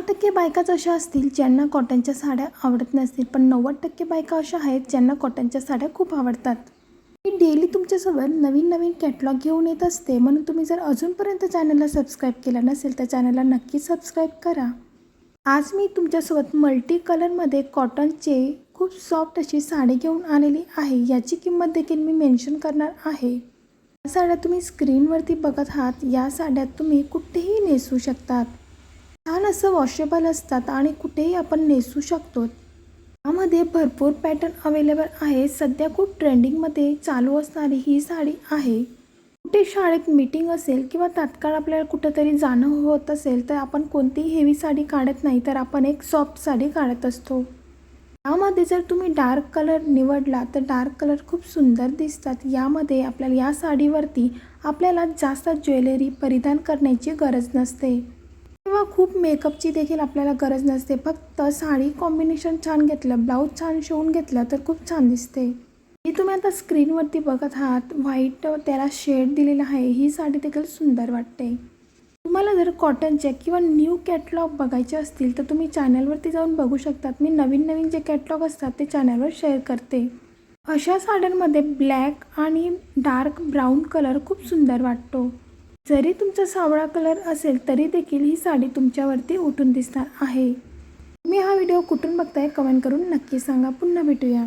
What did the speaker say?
10% बायकाच अशा असतील ज्यांना कॉटनच्या साड्या आवडत नसतील, पण 90% बायका अशा आहेत ज्यांना कॉटनच्या साड्या खूप आवडतात. मी डेली तुमच्यासोबत नवीन कॅटलॉग घेऊन येत असते, म्हणून तुम्ही जर अजूनपर्यंत चॅनलला सबस्क्राईब केलं नसेल तर चॅनलला नक्की सबस्क्राईब करा. आज मी तुमच्यासोबत मल्टी कलरमध्ये कॉटनचे खूप सॉफ्ट अशी साडी घेऊन आलेली आहे. याची किंमत देखील मी मेन्शन करणार आहे. या साड्या तुम्ही स्क्रीनवरती बघत आहात. या साड्या तुम्ही कुठेही नेसू शकतात. छान असं वॉशेबल असतात आणि कुठेही आपण नेसू शकतो. यामध्ये भरपूर पॅटर्न अवेलेबल आहे. सध्या खूप ट्रेंडिंगमध्ये चालू असणारी ही साडी आहे. कुठे शाळेत मीटिंग असेल किंवा तात्काळ आपल्याला कुठंतरी जाणं होत असेल तर आपण कोणतीही हेवी साडी काढत नाही, तर आपण एक सॉफ्ट साडी काढत असतो. यामध्ये जर तुम्ही डार्क कलर निवडला तर डार्क कलर खूप सुंदर दिसतात. यामध्ये आपल्याला या साडीवरती आपल्याला जास्त ज्वेलरी परिधान करण्याची गरज नसते किंवा खूप मेकअपची देखील आपल्याला गरज नसते. फक्त साडी कॉम्बिनेशन छान घेतलं, ब्लाऊज छान शिवून घेतलं तर खूप छान दिसते. ही तुम्ही आता स्क्रीनवरती बघत आहात, व्हाईट त्याला शेड दिलेला आहे. ही साडी देखील सुंदर वाटते. तुम्हाला जर कॉटनचे किंवा न्यू कॅटलॉग बघायचे असतील तर तुम्ही चॅनलवरती जाऊन बघू शकतात. मी नवीन जे कॅटलॉग असतात ते चॅनलवर शेअर करते. अशा साड्यांमध्ये ब्लॅक आणि डार्क ब्राऊन कलर खूप सुंदर वाटतो. जरी तुमचा सावळा कलर असेल तरी देखील ही साडी तुमच्यावरती उठून दिसणार आहे. तुम्ही हा व्हिडिओ कुठून बघताय कमेंट करून नक्की सांगा. पुन्हा भेटूया.